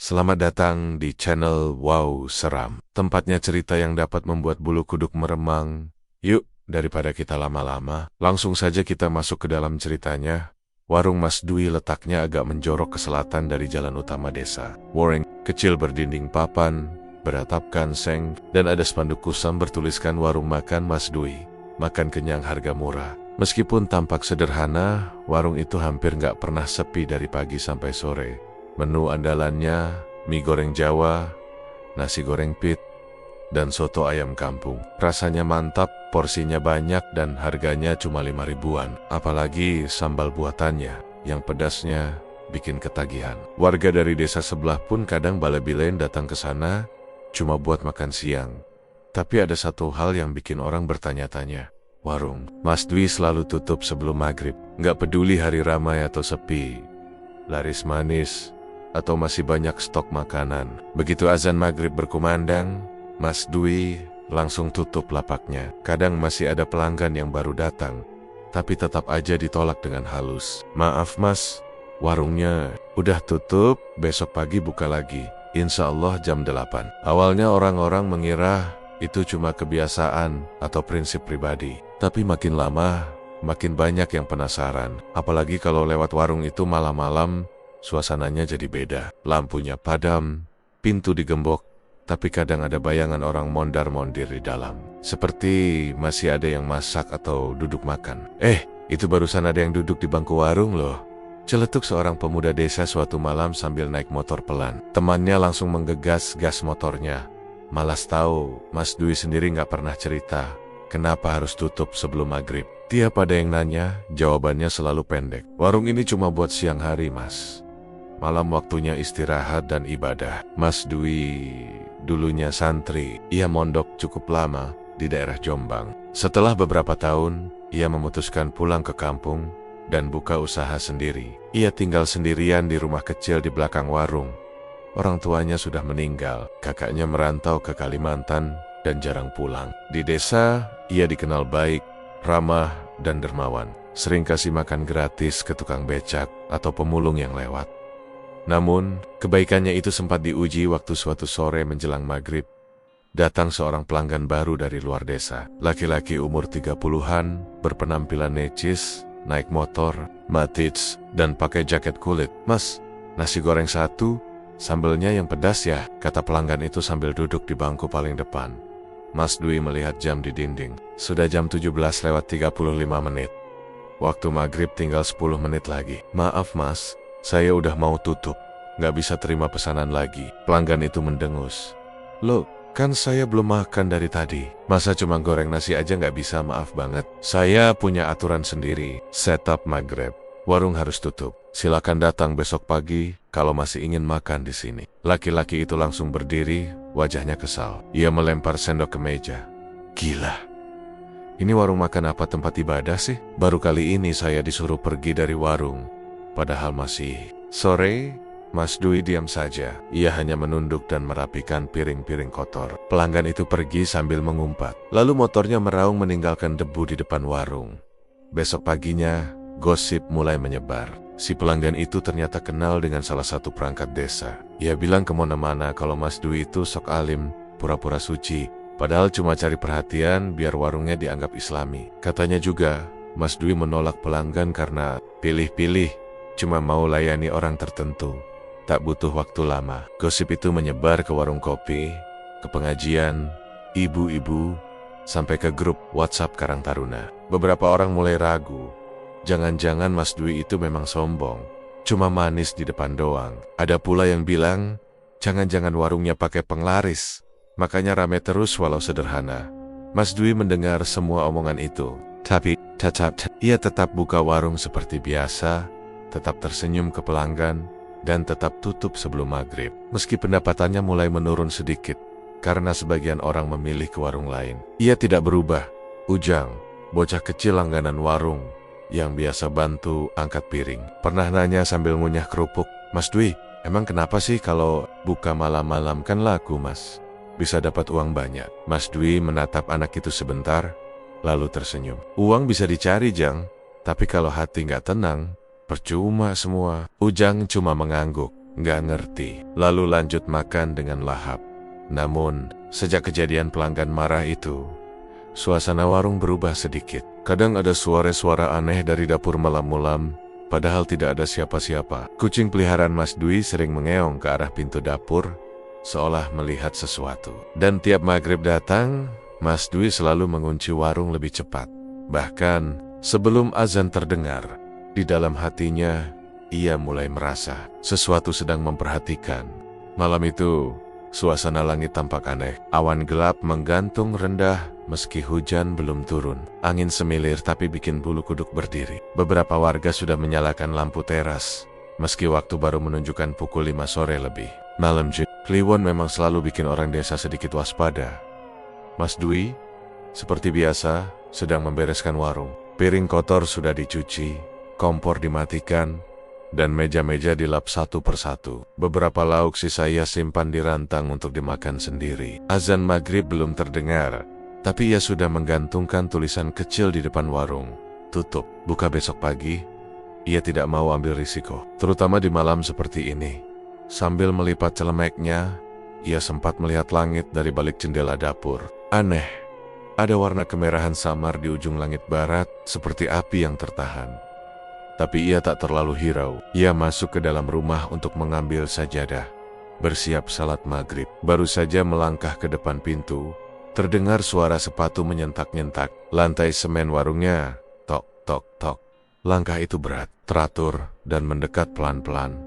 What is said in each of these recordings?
Selamat datang di channel Wow Seram. Tempatnya cerita yang dapat membuat bulu kuduk meremang. Yuk, daripada kita lama-lama, langsung saja kita masuk ke dalam ceritanya. Warung Mas Dwi letaknya agak menjorok ke selatan dari jalan utama desa. Warung kecil berdinding papan, beratapkan seng, dan ada spanduk kusam bertuliskan warung makan Mas Dwi. Makan kenyang harga murah. Meskipun tampak sederhana, warung itu hampir nggak pernah sepi dari pagi sampai sore. Menu andalannya, mie goreng Jawa, nasi goreng pit, dan soto ayam kampung. Rasanya mantap, porsinya banyak, dan harganya cuma 5 ribuan. Apalagi sambal buatannya, yang pedasnya bikin ketagihan. Warga dari desa sebelah pun kadang bala-bilain datang ke sana, cuma buat makan siang. Tapi ada satu hal yang bikin orang bertanya-tanya. Warung Mas Dwi selalu tutup sebelum maghrib. Nggak peduli hari ramai atau sepi, laris manis, atau masih banyak stok makanan. Begitu azan maghrib berkumandang, Mas Dwi langsung tutup lapaknya. Kadang masih ada pelanggan yang baru datang, tapi tetap aja ditolak dengan halus. Maaf mas, warungnya udah tutup, besok pagi buka lagi. Insya Allah jam 8. Awalnya orang-orang mengira itu cuma kebiasaan atau prinsip pribadi. Tapi makin lama, makin banyak yang penasaran. Apalagi kalau lewat warung itu malam-malam, suasananya jadi beda. Lampunya padam, pintu digembok, tapi kadang ada bayangan orang mondar-mondir di dalam. Seperti masih ada yang masak atau duduk makan. Itu barusan ada yang duduk di bangku warung loh. Celetuk seorang pemuda desa suatu malam sambil naik motor pelan. Temannya langsung menggegas gas motornya. Malas tahu, Mas Dwi sendiri nggak pernah cerita kenapa harus tutup sebelum maghrib. Tiap ada yang nanya, jawabannya selalu pendek. Warung ini cuma buat siang hari mas. Malam waktunya istirahat dan ibadah. Mas Dwi dulunya santri. Ia mondok cukup lama di daerah Jombang. Setelah beberapa tahun, ia memutuskan pulang ke kampung dan buka usaha sendiri. Ia tinggal sendirian di rumah kecil di belakang warung. Orang tuanya sudah meninggal. Kakaknya merantau ke Kalimantan dan jarang pulang. Di desa, ia dikenal baik, ramah, dan dermawan. Sering kasih makan gratis ke tukang becak atau pemulung yang lewat. Namun, kebaikannya itu sempat diuji waktu suatu sore menjelang maghrib. Datang seorang pelanggan baru dari luar desa. Laki-laki umur 30-an, berpenampilan necis, naik motor, matits, dan pakai jaket kulit. Mas, nasi goreng 1, sambelnya yang pedas ya, kata pelanggan itu sambil duduk di bangku paling depan. Mas Dwi melihat jam di dinding. Sudah jam 17:35. Waktu maghrib tinggal 10 menit lagi. Maaf mas, saya udah mau tutup, nggak bisa terima pesanan lagi. Pelanggan itu mendengus. Loh, kan saya belum makan dari tadi. Masa cuma goreng nasi aja nggak bisa, maaf banget. Saya punya aturan sendiri, setup maghrib. Warung harus tutup. Silakan datang besok pagi kalau masih ingin makan di sini. Laki-laki itu langsung berdiri, wajahnya kesal. Ia melempar sendok ke meja. Gila. Ini warung makan apa tempat ibadah sih? Baru kali ini saya disuruh pergi dari warung. Padahal masih sore. Mas Dwi diam saja. Ia hanya menunduk dan merapikan piring-piring kotor. Pelanggan itu pergi sambil mengumpat. Lalu motornya meraung meninggalkan debu di depan warung. Besok paginya, gosip mulai menyebar. Si pelanggan itu ternyata kenal dengan salah satu perangkat desa. Ia bilang kemana-mana kalau Mas Dwi itu sok alim, pura-pura suci. Padahal cuma cari perhatian biar warungnya dianggap islami. Katanya juga, Mas Dwi menolak pelanggan karena pilih-pilih, cuma mau layani orang tertentu. Tak butuh waktu lama. Gosip itu menyebar ke warung kopi, ke pengajian, ibu-ibu, sampai ke grup WhatsApp Karang Taruna. Beberapa orang mulai ragu. Jangan-jangan Mas Dwi itu memang sombong, cuma manis di depan doang. Ada pula yang bilang, jangan-jangan warungnya pakai penglaris, makanya rame terus walau sederhana. Mas Dwi mendengar semua omongan itu, tapi ia tetap buka warung seperti biasa, tetap tersenyum ke pelanggan, dan tetap tutup sebelum maghrib. Meski pendapatannya mulai menurun sedikit, karena sebagian orang memilih ke warung lain. Ia tidak berubah. Ujang, bocah kecil langganan warung, yang biasa bantu angkat piring. Pernah nanya sambil ngunyah kerupuk, Mas Dwi, emang kenapa sih kalau buka malam-malam? Kan laku mas, bisa dapat uang banyak. Mas Dwi menatap anak itu sebentar, lalu tersenyum. Uang bisa dicari Jang, tapi kalau hati nggak tenang, percuma semua. Ujang cuma mengangguk. nggak ngerti, lalu lanjut makan dengan lahap. Namun, sejak kejadian pelanggan marah itu, suasana warung berubah sedikit. Kadang ada suara-suara aneh dari dapur malam-malam, padahal tidak ada siapa-siapa. Kucing peliharaan Mas Dwi sering mengeong ke arah pintu dapur, seolah melihat sesuatu. Dan tiap maghrib datang, Mas Dwi selalu mengunci warung lebih cepat. Bahkan, sebelum azan terdengar, di dalam hatinya, ia mulai merasa sesuatu sedang memperhatikan. Malam itu, suasana langit tampak aneh. Awan gelap menggantung rendah meski hujan belum turun. Angin semilir tapi bikin bulu kuduk berdiri. Beberapa warga sudah menyalakan lampu teras, meski waktu baru menunjukkan pukul 5 sore lebih. Malam Kliwon memang selalu bikin orang desa sedikit waspada. Mas Dwi, seperti biasa, sedang membereskan warung. Piring kotor sudah dicuci, kompor dimatikan, dan meja-meja dilap satu persatu. Beberapa lauk sisa ia simpan di rantang untuk dimakan sendiri. Azan maghrib belum terdengar, tapi ia sudah menggantungkan tulisan kecil di depan warung. Tutup, buka besok pagi. Ia tidak mau ambil risiko, terutama di malam seperti ini. Sambil melipat celemeknya, ia sempat melihat langit dari balik jendela dapur. Aneh, ada warna kemerahan samar di ujung langit barat, seperti api yang tertahan. Tapi ia tak terlalu hirau. Ia masuk ke dalam rumah untuk mengambil sajadah, bersiap salat maghrib. Baru saja melangkah ke depan pintu, terdengar suara sepatu menyentak-nyentak. Lantai semen warungnya, tok, tok, tok. Langkah itu berat, teratur, dan mendekat pelan-pelan.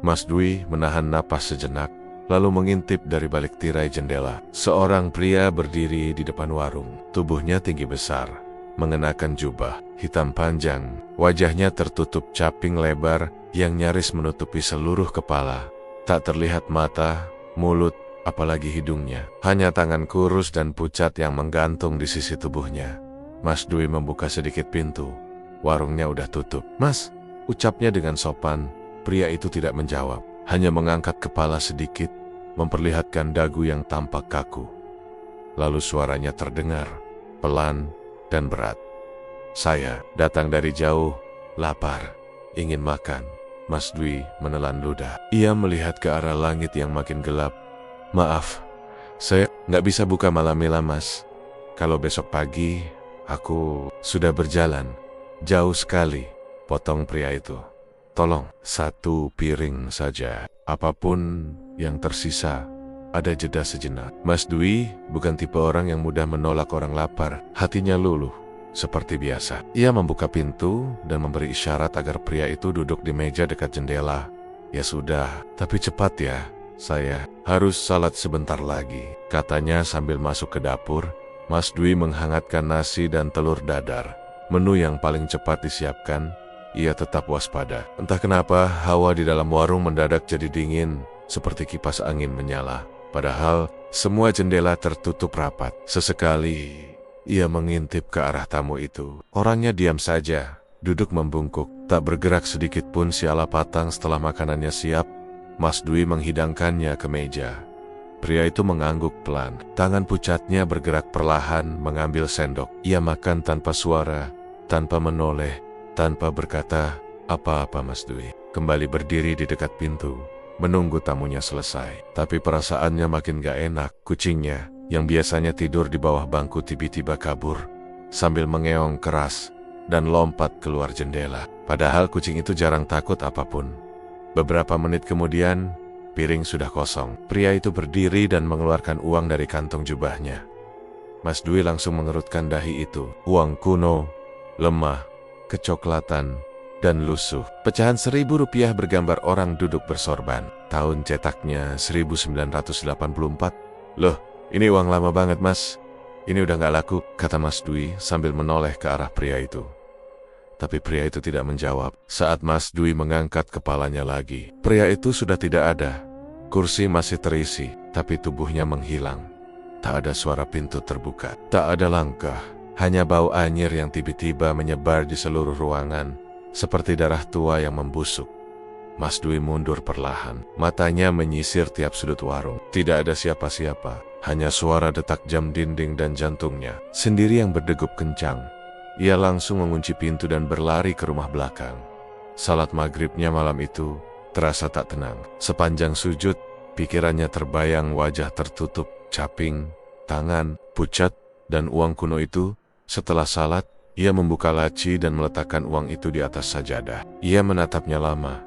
Mas Dwi menahan napas sejenak, lalu mengintip dari balik tirai jendela. Seorang pria berdiri di depan warung. Tubuhnya tinggi besar, mengenakan jubah hitam panjang. Wajahnya tertutup caping lebar yang nyaris menutupi seluruh kepala. Tak terlihat mata, mulut, apalagi hidungnya. Hanya tangan kurus dan pucat yang menggantung di sisi tubuhnya. Mas Dwi membuka sedikit pintu. Warungnya udah tutup. Mas, ucapnya dengan sopan. Pria itu tidak menjawab, hanya mengangkat kepala sedikit, memperlihatkan dagu yang tampak kaku. Lalu suaranya terdengar, pelan dan berat. Saya datang dari jauh, lapar, ingin makan. Mas Dwi menelan ludah. Ia melihat ke arah langit yang makin gelap. Maaf, saya nggak bisa buka malam-malam, Mas. Kalau besok pagi, aku sudah berjalan. Jauh sekali, potong pria itu. Tolong, satu piring saja. Apapun yang tersisa, ada jeda sejenak. Mas Dwi bukan tipe orang yang mudah menolak orang lapar. Hatinya luluh, seperti biasa. Ia membuka pintu dan memberi isyarat agar pria itu duduk di meja dekat jendela. Ya sudah, tapi cepat ya. Saya harus salat sebentar lagi, katanya sambil masuk ke dapur. Mas Dwi menghangatkan nasi dan telur dadar. Menu yang paling cepat disiapkan. Ia tetap waspada. Entah kenapa hawa di dalam warung mendadak jadi dingin, seperti kipas angin menyala. Padahal semua jendela tertutup rapat. Sesekali ia mengintip ke arah tamu itu. Orangnya diam saja, duduk membungkuk, tak bergerak sedikit pun. Siala patang setelah makanannya siap, Mas Dwi menghidangkannya ke meja. Pria itu mengangguk pelan. Tangan pucatnya bergerak perlahan mengambil sendok. Ia makan tanpa suara, tanpa menoleh, tanpa berkata apa-apa. Mas Dwi kembali berdiri di dekat pintu, menunggu tamunya selesai. Tapi perasaannya makin gak enak. Kucingnya, yang biasanya tidur di bawah bangku, tiba-tiba kabur, sambil mengeong keras, dan lompat keluar jendela. Padahal kucing itu jarang takut apapun. Beberapa menit kemudian, piring sudah kosong. Pria itu berdiri dan mengeluarkan uang dari kantong jubahnya. Mas Dwi langsung mengerutkan dahi itu. Uang kuno, lemah, kecoklatan, dan lusuh. Pecahan Rp1.000 bergambar orang duduk bersorban. Tahun cetaknya 1984. Loh, ini uang lama banget, Mas. Ini udah gak laku, kata Mas Dwi sambil menoleh ke arah pria itu. Tapi pria itu tidak menjawab. Saat Mas Dwi mengangkat kepalanya lagi, pria itu sudah tidak ada. Kursi masih terisi, tapi tubuhnya menghilang. Tak ada suara pintu terbuka, tak ada langkah. Hanya bau anyir yang tiba-tiba menyebar di seluruh ruangan, seperti darah tua yang membusuk. Mas Dwi mundur perlahan, matanya menyisir tiap sudut warung. Tidak ada siapa-siapa, hanya suara detak jam dinding dan jantungnya sendiri yang berdegup kencang. Ia langsung mengunci pintu dan berlari ke rumah belakang. Salat maghribnya malam itu terasa tak tenang. Sepanjang sujud, pikirannya terbayang wajah tertutup, caping, tangan, pucat, dan uang kuno itu. Setelah salat, ia membuka laci dan meletakkan uang itu di atas sajadah. Ia menatapnya lama.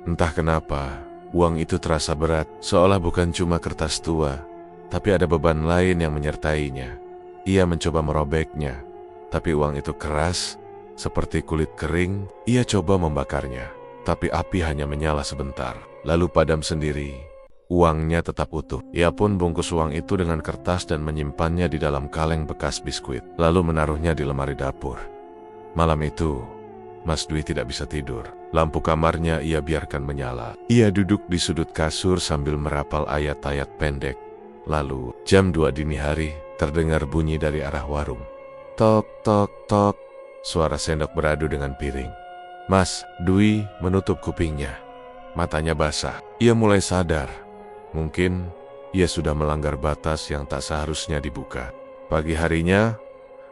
Entah kenapa, uang itu terasa berat, seolah bukan cuma kertas tua, tapi ada beban lain yang menyertainya. Ia mencoba merobeknya, tapi uang itu keras, seperti kulit kering. Ia coba membakarnya, tapi api hanya menyala sebentar, lalu padam sendiri. Uangnya tetap utuh. Ia pun bungkus uang itu dengan kertas dan menyimpannya di dalam kaleng bekas biskuit, lalu menaruhnya di lemari dapur. Malam itu, Mas Dwi tidak bisa tidur. Lampu kamarnya ia biarkan menyala. Ia duduk di sudut kasur sambil merapal ayat-ayat pendek. Lalu, jam 2 dini hari, terdengar bunyi dari arah warung. Tok, tok, tok. Suara sendok beradu dengan piring. Mas Dwi menutup kupingnya. Matanya basah. Ia mulai sadar. Mungkin ia sudah melanggar batas yang tak seharusnya dibuka. Pagi harinya,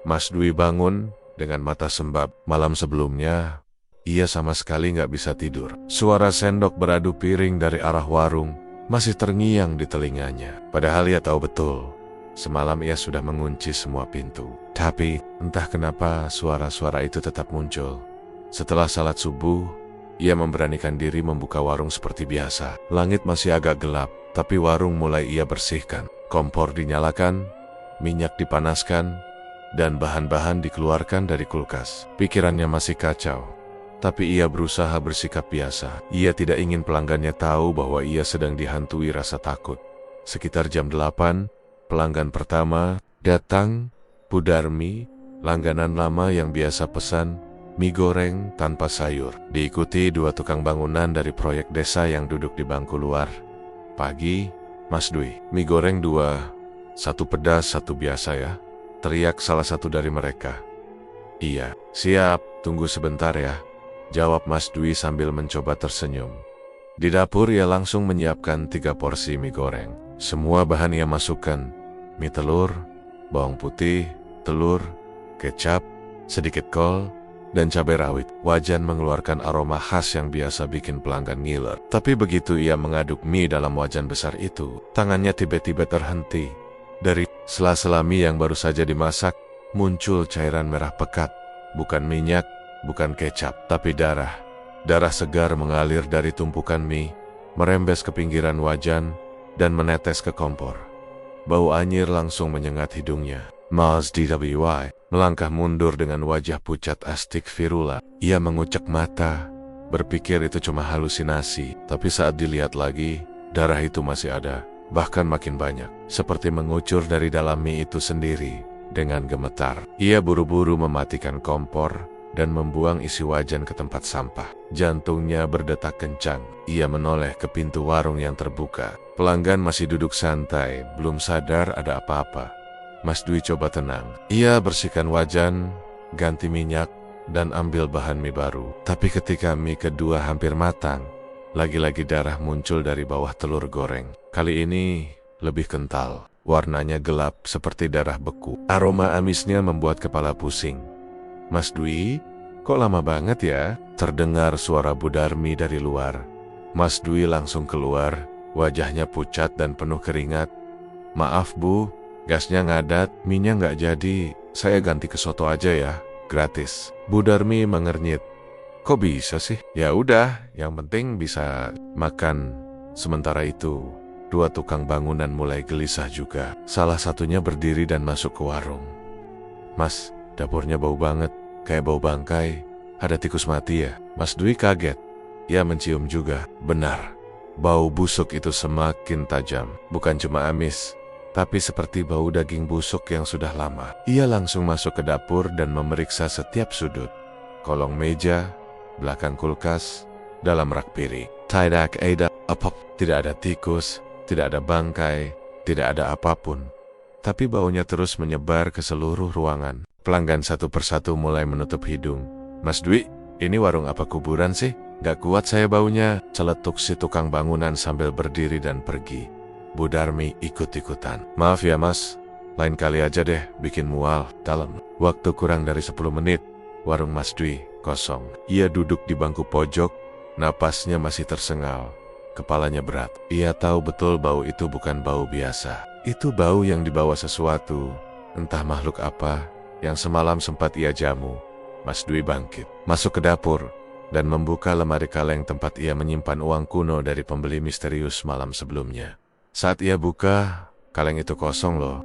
Mas Dwi bangun dengan mata sembab. Malam sebelumnya, ia sama sekali nggak bisa tidur. Suara sendok beradu piring dari arah warung masih terngiang di telinganya. Padahal ia tahu betul, semalam ia sudah mengunci semua pintu. Tapi entah kenapa suara-suara itu tetap muncul. Setelah salat subuh, ia memberanikan diri membuka warung seperti biasa. Langit masih agak gelap, tapi warung mulai ia bersihkan. Kompor dinyalakan, minyak dipanaskan, dan bahan-bahan dikeluarkan dari kulkas. Pikirannya masih kacau, tapi ia berusaha bersikap biasa. Ia tidak ingin pelanggannya tahu bahwa ia sedang dihantui rasa takut. Sekitar jam 8, pelanggan pertama datang. Bu Darmi, langganan lama yang biasa pesan mie goreng tanpa sayur. Diikuti 2 tukang bangunan dari proyek desa yang duduk di bangku luar. Pagi, Mas Dwi. Mie goreng 2, 1 pedas, 1 biasa ya, teriak salah satu dari mereka. Iya, siap, tunggu sebentar ya, jawab Mas Dwi sambil mencoba tersenyum. Di dapur ia langsung menyiapkan 3 porsi mie goreng. Semua bahan ia masukkan, mie telur, bawang putih, telur, kecap, sedikit kol, dan cabai rawit. Wajan mengeluarkan aroma khas yang biasa bikin pelanggan ngiler. Tapi begitu ia mengaduk mie dalam wajan besar itu, tangannya tiba-tiba terhenti. Dari sela-sela mie yang baru saja dimasak, muncul cairan merah pekat. Bukan minyak, bukan kecap, tapi darah. Darah segar mengalir dari tumpukan mie, merembes ke pinggiran wajan, dan menetes ke kompor. Bau anyir langsung menyengat hidungnya. Mas DWY melangkah mundur dengan wajah pucat astagfirullah. Ia mengucek mata, berpikir itu cuma halusinasi. Tapi saat dilihat lagi, darah itu masih ada, bahkan makin banyak, seperti mengucur dari dalam mie itu sendiri. Dengan gemetar, ia buru-buru mematikan kompor dan membuang isi wajan ke tempat sampah. Jantungnya berdetak kencang. Ia menoleh ke pintu warung yang terbuka. Pelanggan masih duduk santai, belum sadar ada apa-apa. Mas Dwi coba tenang. Ia bersihkan wajan, ganti minyak, dan ambil bahan mie baru. Tapi ketika mie kedua hampir matang, lagi-lagi darah muncul dari bawah telur goreng. Kali ini lebih kental, warnanya gelap seperti darah beku. Aroma amisnya membuat kepala pusing. Mas Dwi, kok lama banget ya? Terdengar suara Bu Darmi dari luar. Mas Dwi langsung keluar, wajahnya pucat dan penuh keringat. Maaf Bu, gasnya ngadat, minyak nggak jadi, saya ganti ke soto aja ya, gratis. Bu Darmi mengernyit. Kok bisa sih? Ya udah, yang penting bisa makan. Sementara itu, 2 tukang bangunan mulai gelisah juga. Salah satunya berdiri dan masuk ke warung. Mas, dapurnya bau banget, kayak bau bangkai. Ada tikus mati ya? Mas Dwi kaget. Ia mencium juga. Benar, bau busuk itu semakin tajam. Bukan cuma amis, tapi seperti bau daging busuk yang sudah lama. Ia langsung masuk ke dapur dan memeriksa setiap sudut. Kolong meja, belakang kulkas, dalam rak piring. Tidak ada apa, tidak ada tikus, tidak ada bangkai, tidak ada apapun. Tapi baunya terus menyebar ke seluruh ruangan. Pelanggan satu persatu mulai menutup hidung. Mas Dwi, ini warung apa kuburan sih? Gak kuat saya baunya, celetuk si tukang bangunan sambil berdiri dan pergi. Bu Darmi ikut-ikutan. Maaf ya mas, lain kali aja deh bikin mual dalam. Waktu kurang dari 10 menit, warung Mas Dwi kosong. Ia duduk di bangku pojok, Napasnya masih tersengal, kepalanya berat. Ia tahu betul bau itu bukan bau biasa. Itu bau yang dibawa sesuatu, entah makhluk apa, yang semalam sempat ia jamu. Mas Dwi bangkit, masuk ke dapur, dan membuka lemari kaleng tempat ia menyimpan uang kuno dari pembeli misterius malam sebelumnya. Saat ia buka, kaleng itu kosong loh.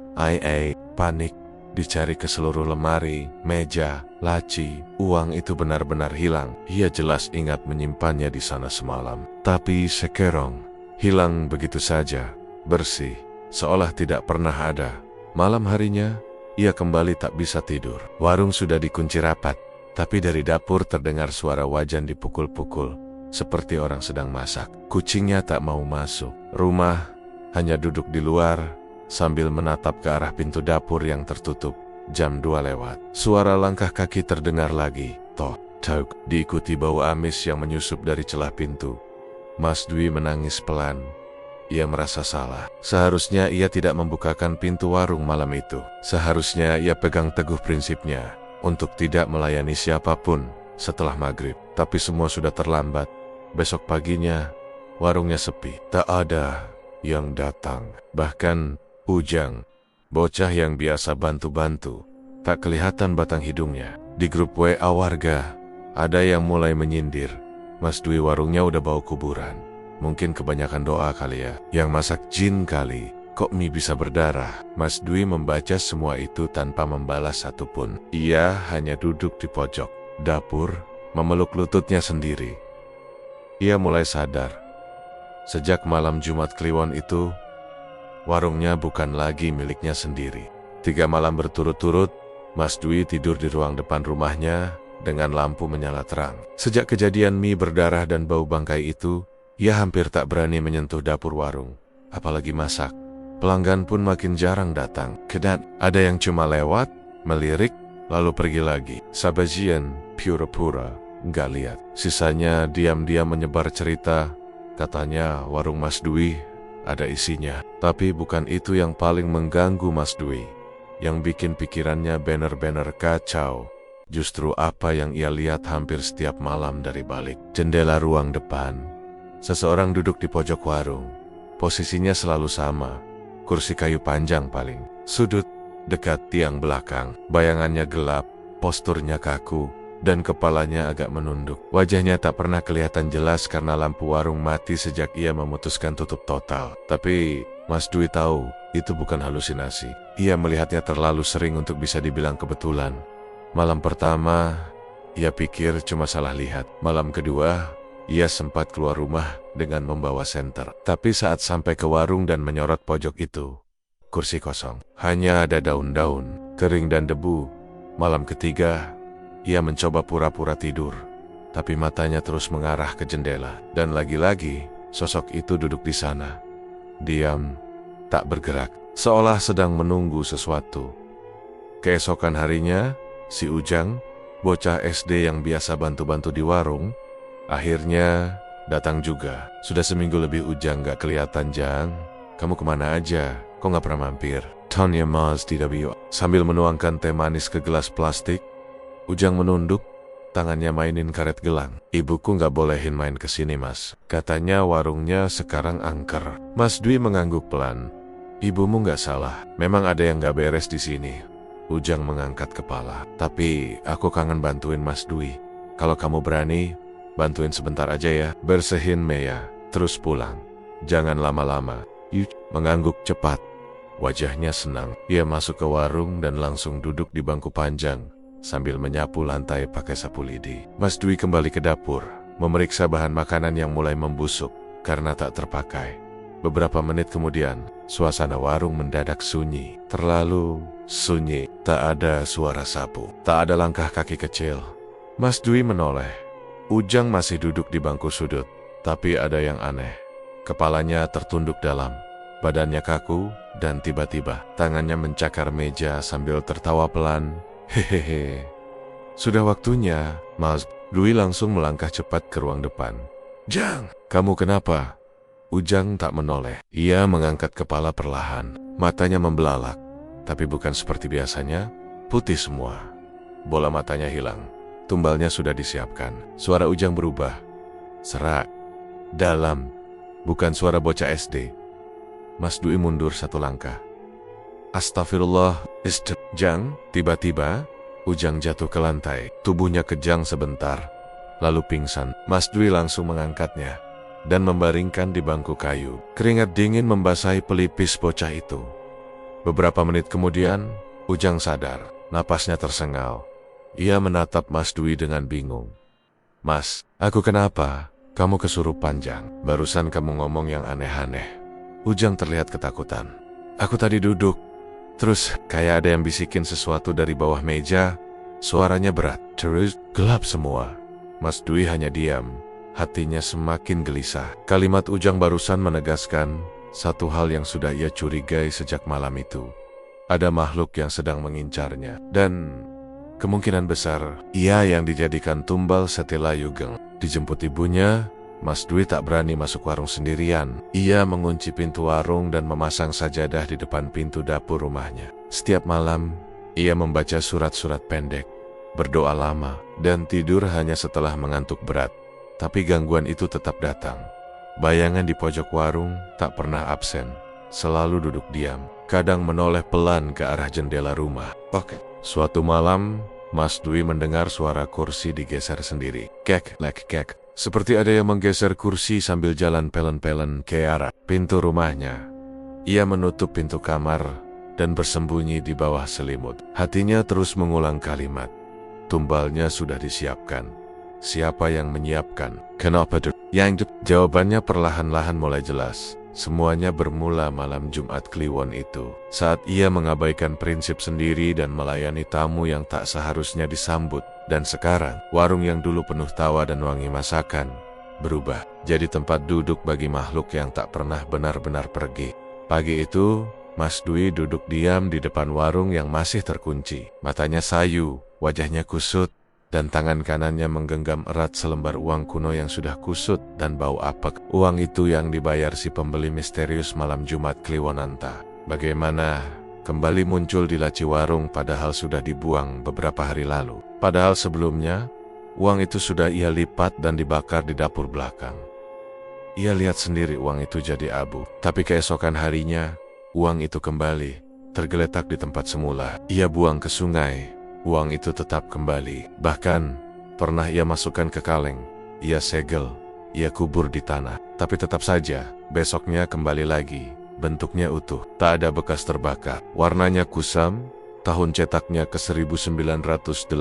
Panik. Dicari ke seluruh lemari, meja, laci, uang itu benar-benar hilang. Ia jelas ingat menyimpannya di sana semalam. Tapi sekerong, hilang begitu saja, bersih, seolah tidak pernah ada. Malam harinya, ia kembali tak bisa tidur. Warung sudah dikunci rapat, tapi dari dapur terdengar suara wajan dipukul-pukul, seperti orang sedang masak. Kucingnya tak mau masuk rumah, hanya duduk di luar, sambil menatap ke arah pintu dapur yang tertutup. Jam 2 lewat. Suara langkah kaki terdengar lagi. Tok, diikuti bau amis yang menyusup dari celah pintu. Mas Dwi menangis pelan. Ia merasa salah. Seharusnya ia tidak membukakan pintu warung malam itu. Seharusnya ia pegang teguh prinsipnya untuk tidak melayani siapapun setelah maghrib. Tapi semua sudah terlambat. Besok paginya, warungnya sepi. Tak ada yang datang. Bahkan Ujang, bocah yang biasa bantu-bantu, tak kelihatan batang hidungnya. Di grup WA warga, ada yang mulai menyindir, Mas Dwi warungnya udah bau kuburan. Mungkin kebanyakan doa kali ya. Yang masak jin kali, kok mie bisa berdarah. Mas Dwi membaca semua itu tanpa membalas satupun. Ia hanya duduk di pojok dapur, memeluk lututnya sendiri. Ia mulai sadar, sejak malam Jumat Kliwon itu, warungnya bukan lagi miliknya sendiri. 3 malam berturut-turut, Mas Dwi tidur di ruang depan rumahnya dengan lampu menyala terang. Sejak kejadian mie berdarah dan bau bangkai itu, ia hampir tak berani menyentuh dapur warung, apalagi masak. Pelanggan pun makin jarang datang. Kedap, ada yang cuma lewat, melirik, lalu pergi lagi. Sabajian, pura-pura, nggak lihat. Sisanya diam-diam menyebar cerita, katanya warung Mas Dwi ada isinya. Tapi bukan itu yang paling mengganggu Mas Dwi. Yang bikin pikirannya banner-banner kacau, justru apa yang ia lihat hampir setiap malam dari balik jendela ruang depan. Seseorang duduk di pojok warung. Posisinya selalu sama, kursi kayu panjang paling sudut, dekat tiang belakang. Bayangannya gelap, posturnya kaku, dan kepalanya agak menunduk. Wajahnya tak pernah kelihatan jelas karena lampu warung mati sejak ia memutuskan tutup total. Tapi Mas Dwi tahu itu bukan halusinasi. Ia melihatnya terlalu sering untuk bisa dibilang kebetulan. Malam pertama, ia pikir cuma salah lihat. Malam kedua, ia sempat keluar rumah dengan membawa senter. Tapi saat sampai ke warung dan menyorot pojok itu, kursi kosong. Hanya ada daun-daun, kering dan debu. Malam ketiga, ia mencoba pura-pura tidur, tapi matanya terus mengarah ke jendela. Dan lagi-lagi, sosok itu duduk di sana. Diam, tak bergerak, seolah sedang menunggu sesuatu. Keesokan harinya, si Ujang, bocah SD yang biasa bantu-bantu di warung, akhirnya datang juga. Sudah seminggu lebih Ujang gak kelihatan. Jang, kamu kemana aja? Kok gak pernah mampir? Tanya Mas DW. Sambil menuangkan teh manis ke gelas plastik, Ujang menunduk, tangannya mainin karet gelang. Ibuku gak bolehin main kesini mas. Katanya warungnya sekarang angker. Mas Dwi mengangguk pelan. Ibumu gak salah, memang ada yang gak beres di sini. Ujang mengangkat kepala. Tapi aku kangen bantuin Mas Dwi. Kalau kamu berani, bantuin sebentar aja ya. Bersihin Mea, terus pulang. Jangan lama-lama. Mengangguk cepat. Wajahnya senang. Ia masuk ke warung dan langsung duduk di bangku panjang sambil menyapu lantai pakai sapu lidi. Mas Dwi kembali ke dapur, memeriksa bahan makanan yang mulai membusuk karena tak terpakai. Beberapa menit kemudian, suasana warung mendadak sunyi. Terlalu sunyi, tak ada suara sapu, tak ada langkah kaki kecil. Mas Dwi menoleh. Ujang masih duduk di bangku sudut, tapi ada yang aneh. Kepalanya tertunduk dalam, badannya kaku, dan tiba-tiba tangannya mencakar meja sambil tertawa pelan. Hehehe. Sudah waktunya. Mas Dwi langsung melangkah cepat ke ruang depan. Jang, kamu kenapa? Ujang tak menoleh. Ia mengangkat kepala perlahan. Matanya membelalak, tapi bukan seperti biasanya, putih semua. Bola matanya hilang. Tumbalnya sudah disiapkan. Suara Ujang berubah. Serak. Dalam. Bukan suara bocah SD. Mas Dwi mundur satu langkah. Astagfirullah, Jang. Tiba-tiba, Ujang jatuh ke lantai. Tubuhnya kejang sebentar, lalu pingsan. Mas Dwi langsung mengangkatnya dan membaringkan di bangku kayu. Keringat dingin membasahi pelipis bocah itu. Beberapa menit kemudian, Ujang sadar. Napasnya tersengal. Ia menatap Mas Dwi dengan bingung. Mas, aku kenapa? Kamu kesurupan, Jang. Barusan kamu ngomong yang aneh-aneh. Ujang terlihat ketakutan. Aku tadi duduk. Terus kayak ada yang bisikin sesuatu dari bawah meja. Suaranya berat. Terus gelap semua. Mas Dwi hanya diam. Hatinya semakin gelisah. Kalimat Ujang barusan menegaskan satu hal yang sudah ia curigai sejak malam itu. Ada makhluk yang sedang mengincarnya. Dan kemungkinan besar ia yang dijadikan tumbal Setila Yugeng. Dijemput ibunya, Mas Dwi tak berani masuk warung sendirian. Ia mengunci pintu warung dan memasang sajadah di depan pintu dapur rumahnya. Setiap malam, ia membaca surat-surat pendek, berdoa lama, dan tidur hanya setelah mengantuk berat. Tapi gangguan itu tetap datang. Bayangan di pojok warung tak pernah absen. Selalu duduk diam, kadang menoleh pelan ke arah jendela rumah. Suatu malam, Mas Dwi mendengar suara kursi digeser sendiri. Kek, lek, kek. Seperti ada yang menggeser kursi sambil jalan pelen-pelen ke arah pintu rumahnya. Ia menutup pintu kamar dan bersembunyi di bawah selimut. Hatinya terus mengulang kalimat. Tumbalnya sudah disiapkan. Siapa yang menyiapkan? Kenapa? Jawabannya perlahan-lahan mulai jelas. Semuanya bermula malam Jumat Kliwon itu, saat ia mengabaikan prinsip sendiri dan melayani tamu yang tak seharusnya disambut. Dan sekarang, warung yang dulu penuh tawa dan wangi masakan, berubah jadi tempat duduk bagi makhluk yang tak pernah benar-benar pergi. Pagi itu, Mas Dwi duduk diam di depan warung yang masih terkunci. Matanya sayu, wajahnya kusut, dan tangan kanannya menggenggam erat selembar uang kuno yang sudah kusut dan bau apek. Uang itu yang dibayar si pembeli misterius malam Jumat Kliwonanta. Bagaimana kembali muncul di laci warung padahal sudah dibuang beberapa hari lalu. Padahal sebelumnya, uang itu sudah ia lipat dan dibakar di dapur belakang. Ia lihat sendiri uang itu jadi abu. Tapi keesokan harinya, uang itu kembali, tergeletak di tempat semula. Ia buang ke sungai. Uang itu tetap kembali. Bahkan, pernah ia masukkan ke kaleng. Ia segel, ia kubur di tanah. Tapi tetap saja, besoknya kembali lagi. Bentuknya utuh, tak ada bekas terbakar. Warnanya kusam, tahun cetaknya ke 1984.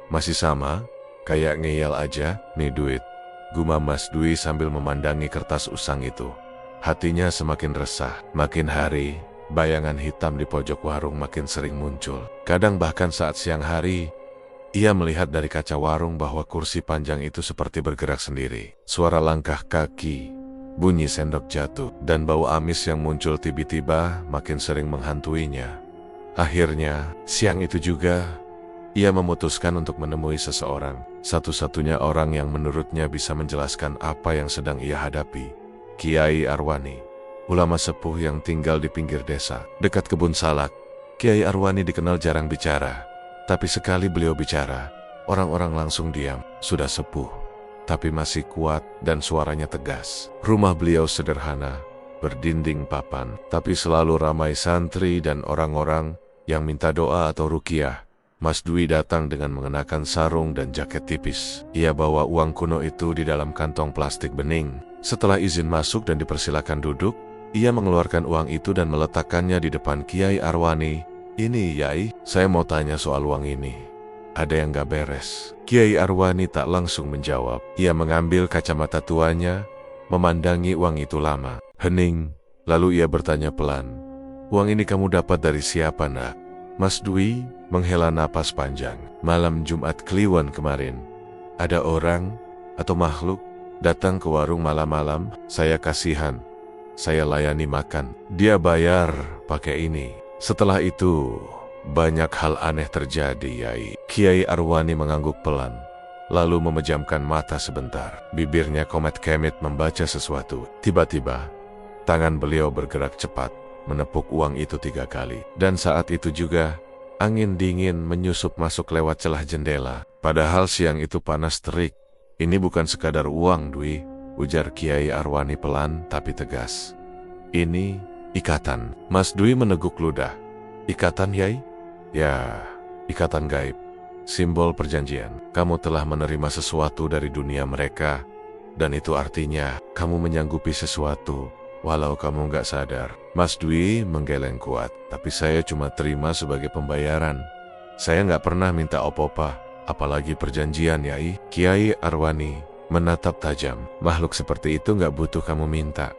Masih sama, kayak ngeyel aja, nih duit. Gumam Mas Dwi sambil memandangi kertas usang itu. Hatinya semakin resah. Makin hari, bayangan hitam di pojok warung makin sering muncul. Kadang bahkan saat siang hari, ia melihat dari kaca warung bahwa kursi panjang itu seperti bergerak sendiri. Suara langkah kaki, bunyi sendok jatuh, dan bau amis yang muncul tiba-tiba makin sering menghantuinya. Akhirnya, siang itu juga, ia memutuskan untuk menemui seseorang. Satu-satunya orang yang menurutnya bisa menjelaskan apa yang sedang ia hadapi. Kiai Arwani. Ulama sepuh yang tinggal di pinggir desa, dekat kebun salak. Kiai Arwani dikenal jarang bicara, tapi sekali beliau bicara, orang-orang langsung diam. Sudah sepuh, tapi masih kuat dan suaranya tegas. Rumah beliau sederhana, berdinding papan, tapi selalu ramai santri dan orang-orang yang minta doa atau ruqyah. Mas Dwi datang dengan mengenakan sarung dan jaket tipis. Ia bawa uang kuno itu di dalam kantong plastik bening. Setelah izin masuk dan dipersilakan duduk, ia mengeluarkan uang itu dan meletakkannya di depan Kiai Arwani. Ini Yai, saya mau tanya soal uang ini. Ada yang gak beres. Kiai Arwani tak langsung menjawab. Ia mengambil kacamata tuanya, memandangi uang itu lama. Hening, lalu ia bertanya pelan. Uang ini kamu dapat dari siapa, nak? Mas Dwi menghela napas panjang. Malam Jumat Kliwon kemarin, ada orang atau makhluk datang ke warung malam-malam. Saya kasihan. Saya layani makan. Dia bayar pakai ini. Setelah itu, banyak hal aneh terjadi, Yai. Kiai Arwani mengangguk pelan, lalu memejamkan mata sebentar. Bibirnya komet-kemit membaca sesuatu. Tiba-tiba, tangan beliau bergerak cepat, menepuk uang itu 3 kali. Dan saat itu juga, angin dingin menyusup masuk lewat celah jendela. Padahal siang itu panas terik, Ini bukan sekadar uang, Dwi, ujar Kiai Arwani pelan tapi tegas. Ini ikatan. Mas Dwi meneguk ludah. Ikatan, Yai? Ya, ikatan gaib. Simbol perjanjian. Kamu telah menerima sesuatu dari dunia mereka, dan itu artinya kamu menyanggupi sesuatu, walau kamu nggak sadar. Mas Dwi menggeleng kuat, tapi saya cuma terima sebagai pembayaran. Saya nggak pernah minta apa-apa, apalagi perjanjian, Yai. Kiai Arwani menatap tajam. Makhluk seperti itu nggak butuh kamu minta.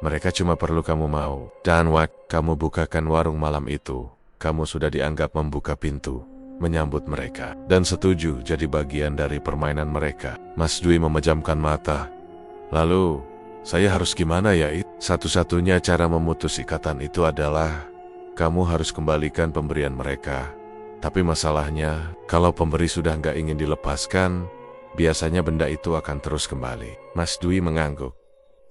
Mereka cuma perlu kamu mau. Dan waktu kamu bukakan warung malam itu, kamu sudah dianggap membuka pintu, menyambut mereka, dan setuju jadi bagian dari permainan mereka. Mas Dwi memejamkan mata. Lalu, saya harus gimana, Yai? Satu-satunya cara memutus ikatan itu adalah kamu harus kembalikan pemberian mereka. Tapi masalahnya, kalau pemberi sudah nggak ingin dilepaskan, biasanya benda itu akan terus kembali. Mas Dwi mengangguk.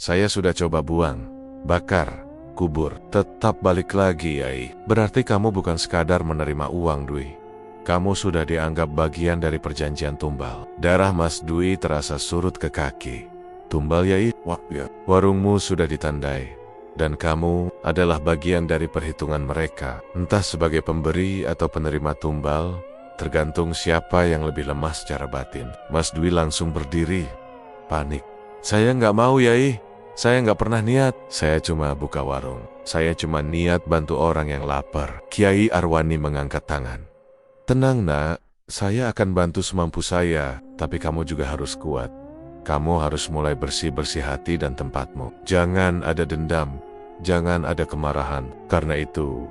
Saya sudah coba buang, bakar, kubur, tetap balik lagi, Yai. Berarti kamu bukan sekadar menerima uang, Dwi. Kamu sudah dianggap bagian dari perjanjian tumbal. Darah Mas Dwi terasa surut ke kaki. Tumbal, Yai? Wah, ya. Warungmu sudah ditandai, dan kamu adalah bagian dari perhitungan mereka. Entah sebagai pemberi atau penerima tumbal, tergantung siapa yang lebih lemah secara batin. Mas Dwi langsung berdiri, panik. Saya nggak mau, Yai. Saya nggak pernah niat. Saya cuma buka warung. Saya cuma niat bantu orang yang lapar. Kiai Arwani mengangkat tangan. Tenang, Nak. Saya akan bantu semampu saya, tapi kamu juga harus kuat. Kamu harus mulai bersih-bersih hati dan tempatmu. Jangan ada dendam, jangan ada kemarahan. Karena itu,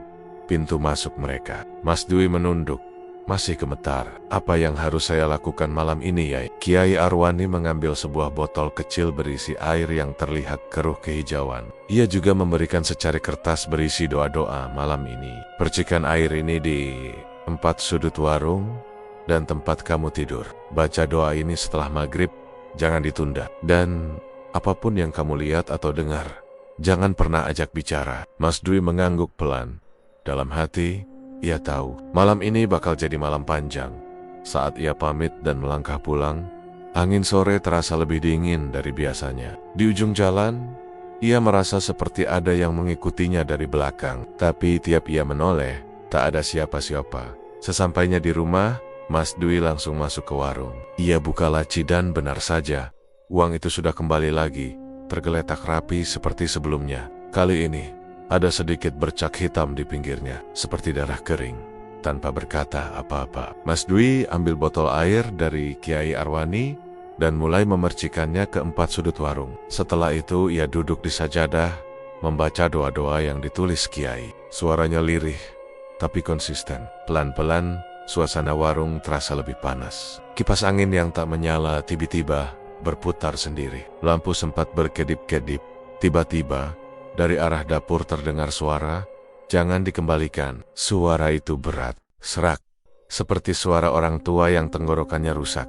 pintu masuk mereka. Mas Dwi menunduk, masih gemetar. Apa yang harus saya lakukan malam ini, Yai? Kiai Arwani mengambil sebuah botol kecil berisi air yang terlihat keruh kehijauan. Ia juga memberikan secari kertas berisi doa-doa malam ini. Percikan air ini di 4 sudut warung dan tempat kamu tidur. Baca doa ini setelah maghrib, jangan ditunda. Dan apapun yang kamu lihat atau dengar, jangan pernah ajak bicara. Mas Dwi mengangguk pelan. Dalam hati, ia tahu malam ini bakal jadi malam panjang. Saat ia pamit dan melangkah pulang, angin sore terasa lebih dingin dari biasanya. Di ujung jalan, ia merasa seperti ada yang mengikutinya dari belakang. Tapi tiap ia menoleh, tak ada siapa-siapa. Sesampainya di rumah, Mas Dwi langsung masuk ke warung. Ia buka laci dan benar saja, uang itu sudah kembali lagi, tergeletak rapi seperti sebelumnya. Kali ini, ada sedikit bercak hitam di pinggirnya, seperti darah kering. Tanpa berkata apa-apa, Mas Dwi ambil botol air dari Kiai Arwani dan mulai memercikannya ke 4 sudut warung. Setelah itu, ia duduk di sajadah, membaca doa-doa yang ditulis Kiai. Suaranya lirih, tapi konsisten. Pelan-pelan, suasana warung terasa lebih panas. Kipas angin yang tak menyala tiba-tiba berputar sendiri. Lampu sempat berkedip-kedip. Tiba-tiba, dari arah dapur terdengar suara, "Jangan dikembalikan." Suara itu berat, serak, seperti suara orang tua yang tenggorokannya rusak.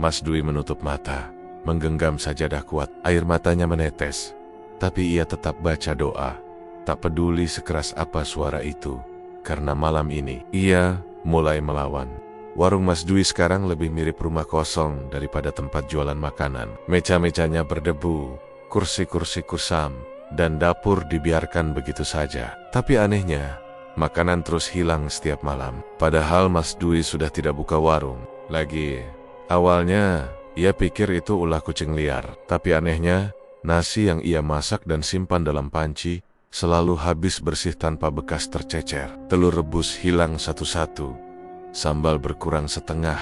Mas Dwi menutup mata, menggenggam sajadah kuat. Air matanya menetes, tapi ia tetap baca doa. Tak peduli sekeras apa suara itu, karena malam ini ia mulai melawan. Warung Mas Dwi sekarang lebih mirip rumah kosong daripada tempat jualan makanan. Meja-mejanya berdebu, kursi-kursi kusam, dan dapur dibiarkan begitu saja. Tapi anehnya, makanan terus hilang setiap malam. Padahal Mas Dwi sudah tidak buka warung lagi. Awalnya, ia pikir itu ulah kucing liar. Tapi anehnya, nasi yang ia masak dan simpan dalam panci selalu habis bersih tanpa bekas tercecer. Telur rebus hilang satu-satu, sambal berkurang setengah,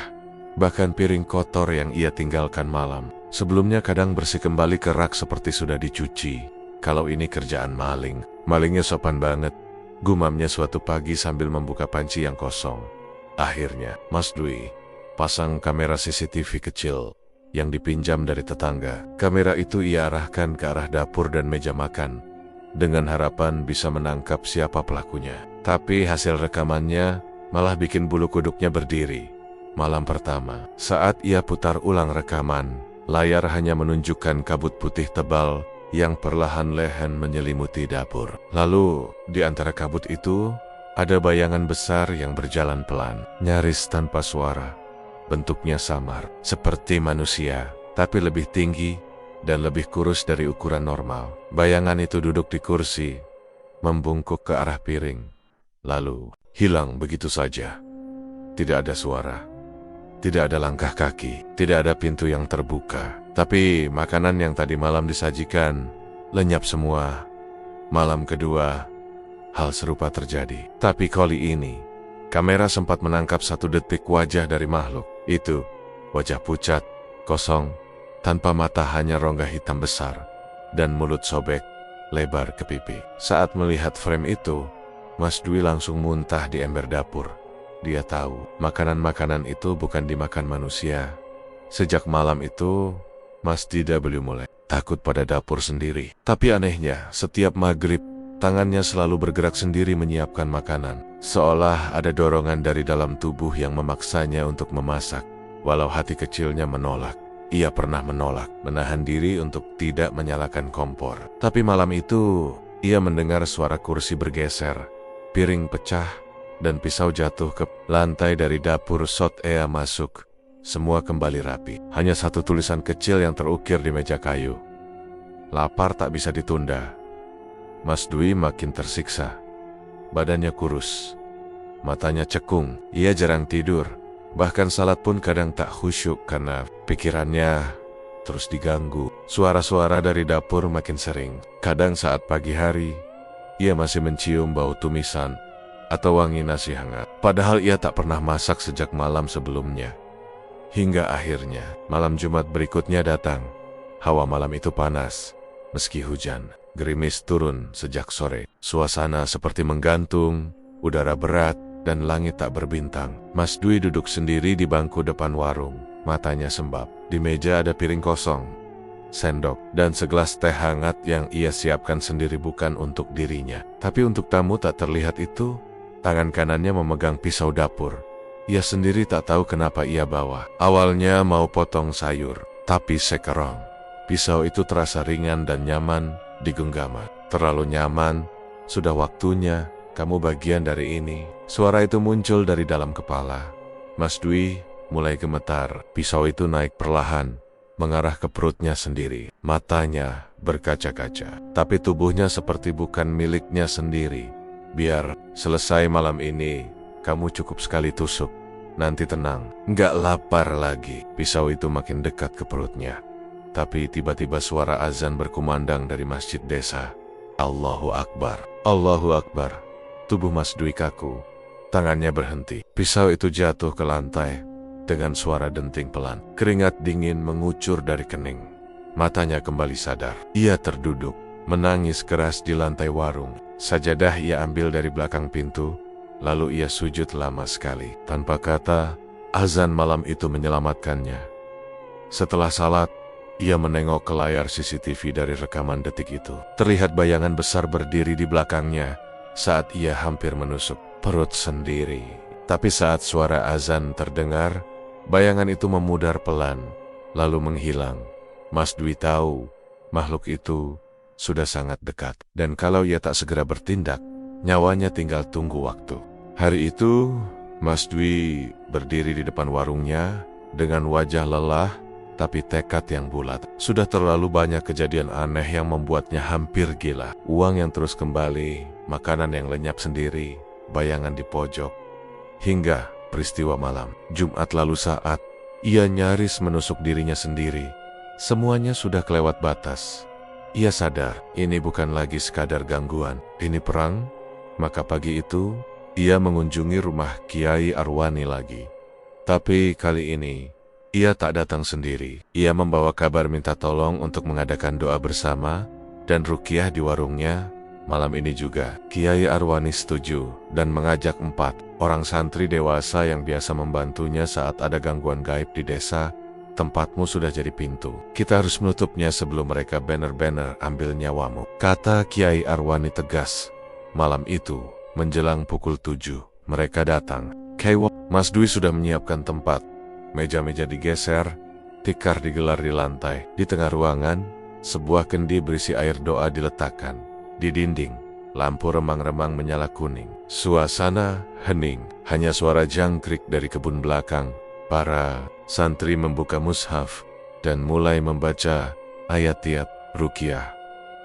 bahkan piring kotor yang ia tinggalkan malam sebelumnya kadang bersih kembali ke rak seperti sudah dicuci. Kalau ini kerjaan maling, malingnya sopan banget, gumamnya suatu pagi sambil membuka panci yang kosong. Akhirnya, Mas Dwi pasang kamera CCTV kecil yang dipinjam dari tetangga. Kamera itu ia arahkan ke arah dapur dan meja makan, dengan harapan bisa menangkap siapa pelakunya. Tapi hasil rekamannya malah bikin bulu kuduknya berdiri. Malam pertama, saat ia putar ulang rekaman, layar hanya menunjukkan kabut putih tebal yang perlahan-lahan menyelimuti dapur. Lalu, di antara kabut itu, ada bayangan besar yang berjalan pelan, nyaris tanpa suara. Bentuknya samar, seperti manusia, tapi lebih tinggi dan lebih kurus dari ukuran normal. Bayangan itu duduk di kursi, membungkuk ke arah piring, lalu hilang begitu saja. Tidak ada suara, tidak ada langkah kaki, tidak ada pintu yang terbuka. Tapi makanan yang tadi malam disajikan lenyap semua. Malam kedua, hal serupa terjadi. Tapi kali ini, kamera sempat menangkap 1 detik wajah dari makhluk itu. Wajah pucat, kosong, tanpa mata, hanya rongga hitam besar, dan mulut sobek, lebar ke pipi. Saat melihat frame itu, Mas Dwi langsung muntah di ember dapur. Dia tahu, makanan-makanan itu bukan dimakan manusia. Sejak malam itu, Mas DW mulai takut pada dapur sendiri. Tapi anehnya, setiap maghrib, tangannya selalu bergerak sendiri menyiapkan makanan. Seolah ada dorongan dari dalam tubuh yang memaksanya untuk memasak. Walau hati kecilnya menolak. Ia pernah menolak, menahan diri untuk tidak menyalakan kompor. Tapi malam itu, ia mendengar suara kursi bergeser, piring pecah, dan pisau jatuh ke lantai dari dapur. Saat ia masuk, semua kembali rapi. Hanya 1 tulisan kecil yang terukir di meja kayu. Lapar tak bisa ditunda. Mas Dwi makin tersiksa. Badannya kurus, matanya cekung. Ia jarang tidur. Bahkan salat pun kadang tak khusyuk karena pikirannya terus diganggu. Suara-suara dari dapur makin sering. Kadang saat pagi hari, ia masih mencium bau tumisan atau wangi nasi hangat. Padahal ia tak pernah masak sejak malam sebelumnya. Hingga akhirnya, malam Jumat berikutnya datang. Hawa malam itu panas, meski hujan. Gerimis turun sejak sore. Suasana seperti menggantung, udara berat, dan langit tak berbintang. Mas Dwi duduk sendiri di bangku depan warung. Matanya sembab. Di meja ada piring kosong, sendok, dan segelas teh hangat yang ia siapkan sendiri, bukan untuk dirinya, tapi untuk tamu tak terlihat itu. Tangan kanannya memegang pisau dapur. Ia sendiri tak tahu kenapa ia bawa. Awalnya mau potong sayur, tapi sekarang pisau itu terasa ringan dan nyaman di genggaman. Terlalu nyaman. Sudah waktunya kamu bagian dari ini. Suara itu muncul dari dalam kepala. Mas Dwi mulai gemetar. Pisau itu naik perlahan, mengarah ke perutnya sendiri. Matanya berkaca-kaca, tapi tubuhnya seperti bukan miliknya sendiri. Biar selesai malam ini, kamu cukup sekali tusuk. Nanti tenang, nggak lapar lagi. Pisau itu makin dekat ke perutnya. Tapi tiba-tiba suara azan berkumandang dari masjid desa. Allahu Akbar, Allahu Akbar. Tubuh Mas Dwi kaku. Tangannya berhenti. Pisau itu jatuh ke lantai dengan suara denting pelan. Keringat dingin mengucur dari kening. Matanya kembali sadar. Ia terduduk, menangis keras di lantai warung. Sajadah ia ambil dari belakang pintu, lalu ia sujud lama sekali. Tanpa kata, azan malam itu menyelamatkannya. Setelah salat, ia menengok ke layar CCTV dari rekaman detik itu. Terlihat bayangan besar berdiri di belakangnya saat ia hampir menusuk perut sendiri. Tapi saat suara azan terdengar, bayangan itu memudar pelan, lalu menghilang. Mas Dwi tahu, makhluk itu sudah sangat dekat. Dan kalau ia tak segera bertindak, nyawanya tinggal tunggu waktu. Hari itu, Mas Dwi berdiri di depan warungnya dengan wajah lelah, tapi tekad yang bulat. Sudah terlalu banyak kejadian aneh yang membuatnya hampir gila. Uang yang terus kembali, makanan yang lenyap sendiri, bayangan di pojok, hingga peristiwa malam Jumat lalu saat ia nyaris menusuk dirinya sendiri. Semuanya sudah kelewat batas. Ia sadar, ini bukan lagi sekadar gangguan, ini perang. Maka pagi itu, ia mengunjungi rumah Kiai Arwani lagi. Tapi kali ini, ia tak datang sendiri. Ia membawa kabar minta tolong untuk mengadakan doa bersama dan ruqyah di warungnya. Malam ini juga, Kiai Arwani setuju dan mengajak 4 orang santri dewasa yang biasa membantunya saat ada gangguan gaib di desa. Tempatmu sudah jadi pintu. Kita harus menutupnya sebelum mereka benar-benar ambil nyawamu, kata Kiai Arwani tegas. Malam itu, menjelang pukul 7, mereka datang. Mas Dwi sudah menyiapkan tempat. Meja-meja digeser, tikar digelar di lantai. Di tengah ruangan, sebuah kendi berisi air doa diletakkan. Di dinding, lampu remang-remang menyala kuning. Suasana hening, hanya suara jangkrik dari kebun belakang. Para santri membuka mushaf dan mulai membaca ayat-ayat Ruqyah,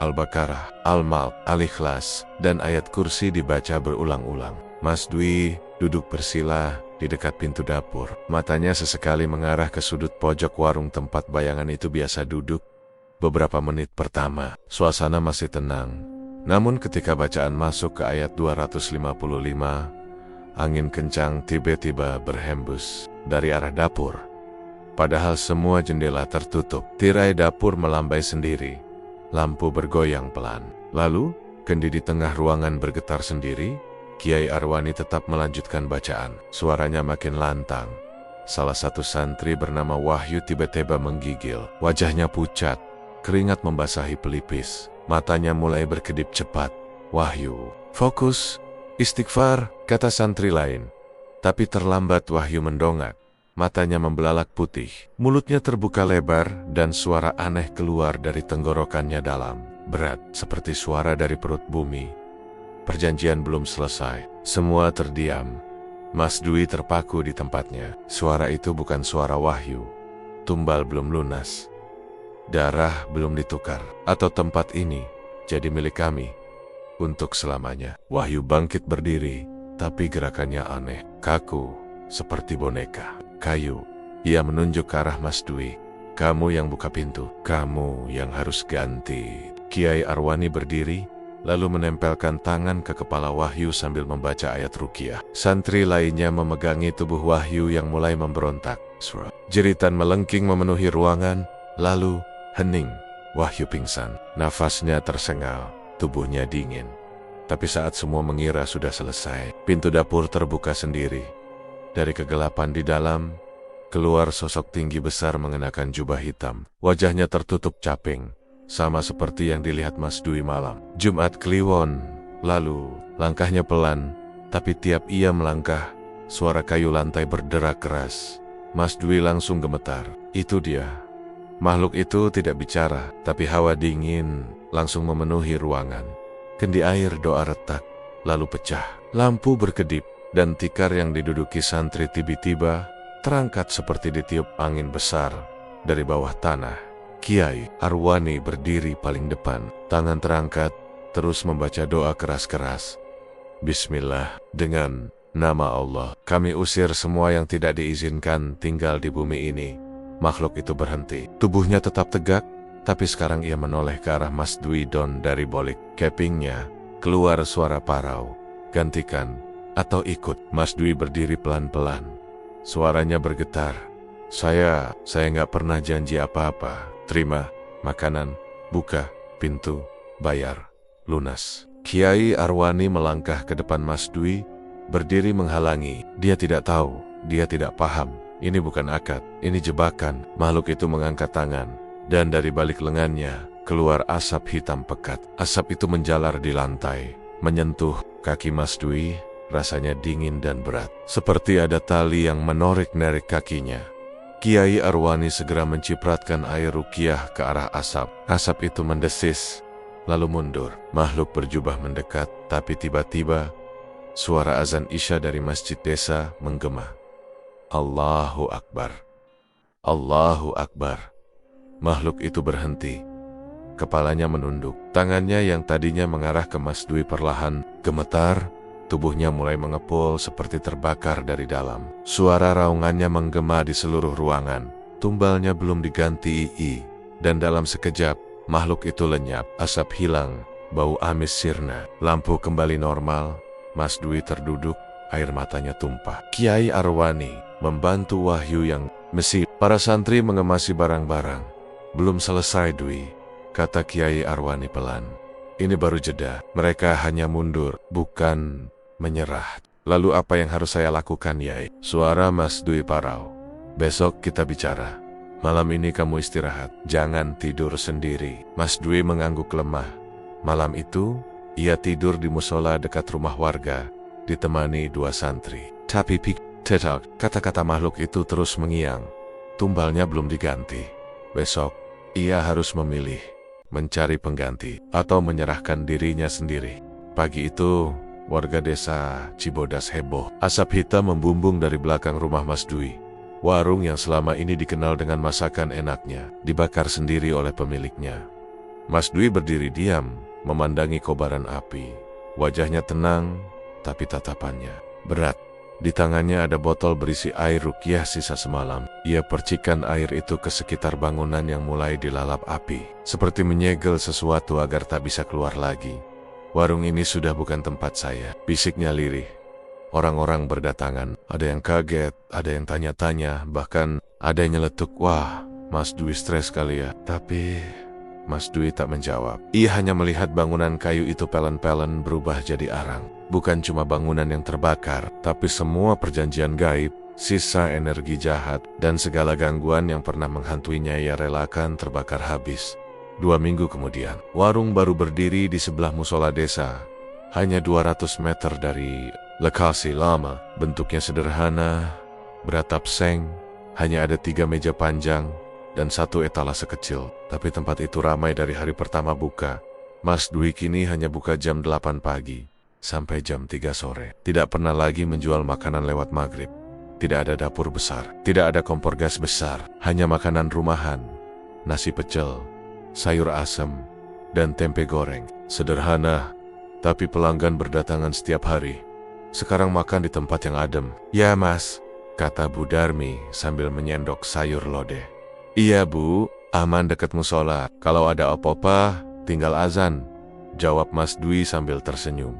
Al-Baqarah, Al-Mulk, Al-Ikhlas, dan ayat kursi dibaca berulang-ulang. Mas Dwi duduk bersila di dekat pintu dapur. Matanya sesekali mengarah ke sudut pojok warung tempat bayangan itu biasa duduk. Beberapa menit pertama, suasana masih tenang. Namun ketika bacaan masuk ke ayat 255, angin kencang tiba-tiba berhembus dari arah dapur. Padahal semua jendela tertutup, tirai dapur melambai sendiri. Lampu bergoyang pelan. Lalu, kendi di tengah ruangan bergetar sendiri. Kiai Arwani tetap melanjutkan bacaan. Suaranya makin lantang. Salah satu santri bernama Wahyu tiba-tiba menggigil. Wajahnya pucat, keringat membasahi pelipis. Matanya mulai berkedip cepat. Wahyu, fokus, istighfar, kata santri lain. Tapi terlambat Wahyu mendongak. Matanya membelalak putih. Mulutnya terbuka lebar dan suara aneh keluar dari tenggorokannya dalam. Berat, seperti suara dari perut bumi. Perjanjian belum selesai. Semua terdiam. Mas Dwi terpaku di tempatnya. Suara itu bukan suara Wahyu. Tumbal belum lunas. Darah belum ditukar. Atau tempat ini jadi milik kami untuk selamanya. Wahyu bangkit berdiri, tapi gerakannya aneh. Kaku, seperti boneka kayu. Ia menunjuk ke arah Mas Dwi. Kamu yang buka pintu. Kamu yang harus ganti. Kiai Arwani berdiri, lalu menempelkan tangan ke kepala Wahyu sambil membaca ayat Ruqyah. Santri lainnya memegangi tubuh Wahyu yang mulai memberontak. Jeritan melengking memenuhi ruangan, lalu hening. Wahyu pingsan. Nafasnya tersengal, tubuhnya dingin. Tapi saat semua mengira sudah selesai, pintu dapur terbuka sendiri. Dari kegelapan di dalam, keluar sosok tinggi besar mengenakan jubah hitam. Wajahnya tertutup caping, sama seperti yang dilihat Mas Dwi malam Jumat Kliwon. Lalu, langkahnya pelan, tapi tiap ia melangkah, suara kayu lantai berderak keras. Mas Dwi langsung gemetar. Itu dia. Makhluk itu tidak bicara, tapi hawa dingin langsung memenuhi ruangan. Kendi air doa retak, lalu pecah. Lampu berkedip, dan tikar yang diduduki santri tiba-tiba terangkat seperti ditiup angin besar dari bawah tanah. Kiai Arwani berdiri paling depan, tangan terangkat, terus membaca doa keras-keras. Bismillah, dengan nama Allah, kami usir semua yang tidak diizinkan tinggal di bumi ini. Makhluk itu berhenti. Tubuhnya tetap tegak, tapi sekarang ia menoleh ke arah Mas Dwi Don dari bolik kepingnya. Keluar suara parau. Gantikan atau ikut. Mas Dwi berdiri pelan-pelan. Suaranya bergetar. Saya nggak pernah janji apa-apa. Terima makanan, buka pintu, bayar, lunas. Kiai Arwani melangkah ke depan Mas Dwi, berdiri menghalangi. Dia tidak tahu, dia tidak paham. Ini bukan akad, ini jebakan. Makhluk itu mengangkat tangan, dan dari balik lengannya keluar asap hitam pekat. Asap itu menjalar di lantai, menyentuh kaki Mas Dwi. Rasanya dingin dan berat, seperti ada tali yang menarik-narik kakinya. Kiai Arwani segera mencipratkan air Ruqyah ke arah asap. Asap itu mendesis, lalu mundur. Makhluk berjubah mendekat, tapi tiba-tiba suara azan Isya dari masjid desa menggema. Allahu Akbar. Allahu Akbar. Makhluk itu berhenti. Kepalanya menunduk. Tangannya yang tadinya mengarah ke Mas Dwi perlahan gemetar. Tubuhnya mulai mengepul seperti terbakar dari dalam. Suara raungannya menggema di seluruh ruangan. Tumbalnya belum diganti ii. Dan dalam sekejap, makhluk itu lenyap. Asap hilang, bau amis sirna. Lampu kembali normal. Mas Dwi terduduk, air matanya tumpah. Kiai Arwani membantu Wahyu yang mesi. Para santri mengemasi barang-barang. Belum selesai Dwi, kata Kiai Arwani pelan. Ini baru jeda. Mereka hanya mundur, bukan menyerah. Lalu apa yang harus saya lakukan, Yai? Suara Mas Dwi parau. Besok kita bicara. Malam ini kamu istirahat. Jangan tidur sendiri. Mas Dwi mengangguk lemah. Malam itu, ia tidur di musola dekat rumah warga, ditemani dua santri. Tapi tetak, kata-kata makhluk itu terus mengiang. Tumbalnya belum diganti. Besok, ia harus memilih, mencari pengganti, atau menyerahkan dirinya sendiri. Pagi itu, warga desa Cibodas heboh. Asap hitam membumbung dari belakang rumah Mas Dwi. Warung yang selama ini dikenal dengan masakan enaknya, dibakar sendiri oleh pemiliknya. Mas Dwi berdiri diam, memandangi kobaran api. Wajahnya tenang, tapi tatapannya berat. Di tangannya ada botol berisi air ruqyah sisa semalam. Ia percikan air itu ke sekitar bangunan yang mulai dilalap api, seperti menyegel sesuatu agar tak bisa keluar lagi. Warung ini sudah bukan tempat saya, bisiknya lirih. Orang-orang berdatangan, ada yang kaget, ada yang tanya-tanya, bahkan ada yang nyeletuk, "Wah, Mas Dwi stres kali ya." Tapi Mas Dwi tak menjawab. Ia hanya melihat bangunan kayu itu pelan-pelan berubah jadi arang. Bukan cuma bangunan yang terbakar, tapi semua perjanjian gaib, sisa energi jahat, dan segala gangguan yang pernah menghantuinya ia relakan terbakar habis. 2 minggu kemudian, warung baru berdiri di sebelah musola desa. Hanya 200 meter dari lokasi lama. Bentuknya sederhana, beratap seng, hanya ada 3 meja panjang dan 1 etalase kecil. Tapi tempat itu ramai dari hari pertama buka. Mas Dwi kini hanya buka jam 8 pagi sampai jam 3 sore. Tidak pernah lagi menjual makanan lewat maghrib. Tidak ada dapur besar, tidak ada kompor gas besar, hanya makanan rumahan, nasi pecel, sayur asem, dan tempe goreng. Sederhana, tapi pelanggan berdatangan setiap hari. Sekarang makan di tempat yang adem. "Ya mas," kata Bu Darmi sambil menyendok sayur lodeh. "Iya bu, aman dekat musola. Kalau ada apa-apa, tinggal azan," jawab Mas Dwi sambil tersenyum.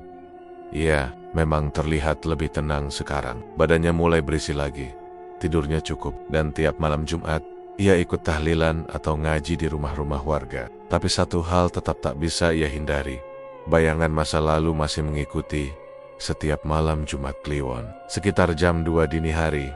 Iya, memang terlihat lebih tenang sekarang. Badannya mulai berisi lagi. Tidurnya cukup, dan tiap malam Jumat, ia ikut tahlilan atau ngaji di rumah-rumah warga. Tapi satu hal tetap tak bisa ia hindari. Bayangan masa lalu masih mengikuti setiap malam Jumat Kliwon. Sekitar jam 2 dini hari,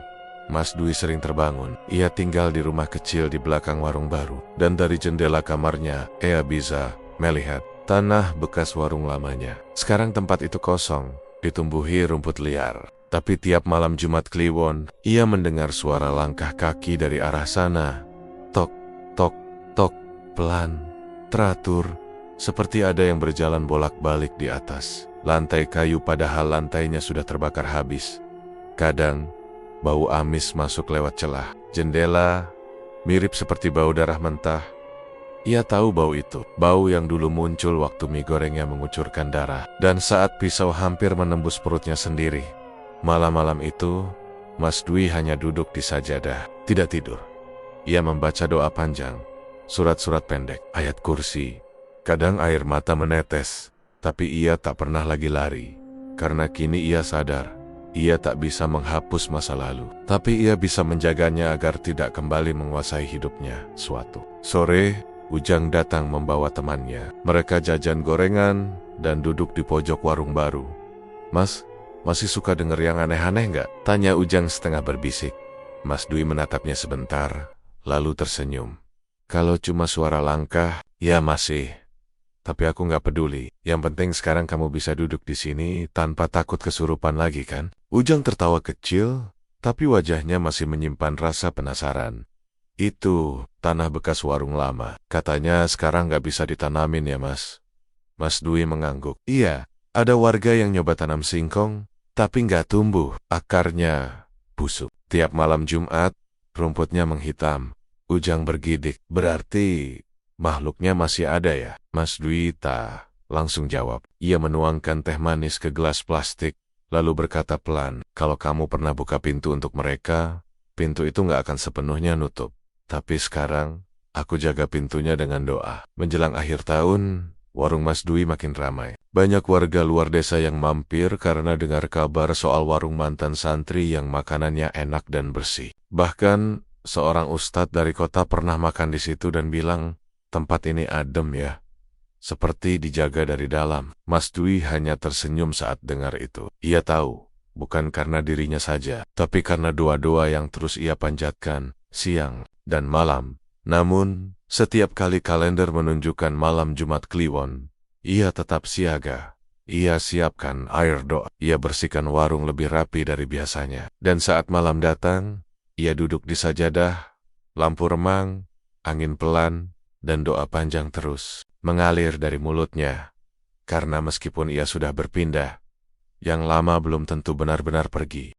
Mas Dwi sering terbangun. Ia tinggal di rumah kecil di belakang warung baru. Dan dari jendela kamarnya, ia bisa melihat tanah bekas warung lamanya. Sekarang tempat itu kosong, ditumbuhi rumput liar. Tapi tiap malam Jumat Kliwon, ia mendengar suara langkah kaki dari arah sana. Tok, tok, tok, pelan, teratur, seperti ada yang berjalan bolak-balik di atas lantai kayu padahal lantainya sudah terbakar habis. Kadang, bau amis masuk lewat celah jendela, mirip seperti bau darah mentah. Ia tahu bau itu, bau yang dulu muncul waktu mie gorengnya mengucurkan darah, dan saat pisau hampir menembus perutnya sendiri. Malam-malam itu, Mas Dwi hanya duduk di sajadah, tidak tidur. Ia membaca doa panjang, surat-surat pendek, ayat kursi. Kadang air mata menetes, tapi ia tak pernah lagi lari, karena kini ia sadar, ia tak bisa menghapus masa lalu, tapi ia bisa menjaganya agar tidak kembali menguasai hidupnya. Suatu sore, Ujang datang membawa temannya. Mereka jajan gorengan dan duduk di pojok warung baru. "Mas, masih suka denger yang aneh-aneh nggak?" tanya Ujang setengah berbisik. Mas Dwi menatapnya sebentar, lalu tersenyum. "Kalau cuma suara langkah, ya masih. Tapi aku nggak peduli. Yang penting sekarang kamu bisa duduk di sini tanpa takut kesurupan lagi kan?" Ujang tertawa kecil, tapi wajahnya masih menyimpan rasa penasaran. "Itu tanah bekas warung lama. Katanya sekarang nggak bisa ditanamin ya mas?" Mas Dwi mengangguk. "Iya, ada warga yang nyoba tanam singkong, tapi nggak tumbuh. Akarnya busuk. Tiap malam Jumat, rumputnya menghitam." Ujang bergidik. "Berarti makhluknya masih ada ya?" Mas Dwi tak langsung jawab. Ia menuangkan teh manis ke gelas plastik, lalu berkata pelan, "Kalau kamu pernah buka pintu untuk mereka, pintu itu nggak akan sepenuhnya nutup. Tapi sekarang, aku jaga pintunya dengan doa." Menjelang akhir tahun, warung Mas Dwi makin ramai. Banyak warga luar desa yang mampir karena dengar kabar soal warung mantan santri yang makanannya enak dan bersih. Bahkan, seorang ustadz dari kota pernah makan di situ dan bilang, "Tempat ini adem ya, seperti dijaga dari dalam." Mas Dwi hanya tersenyum saat dengar itu. Ia tahu, bukan karena dirinya saja, tapi karena doa-doa yang terus ia panjatkan, siang dan malam. Namun, setiap kali kalender menunjukkan malam Jumat Kliwon, ia tetap siaga. Ia siapkan air doa. Ia bersihkan warung lebih rapi dari biasanya. Dan saat malam datang, ia duduk di sajadah, lampu remang, angin pelan, dan doa panjang terus mengalir dari mulutnya. Karena meskipun ia sudah berpindah, yang lama belum tentu benar-benar pergi.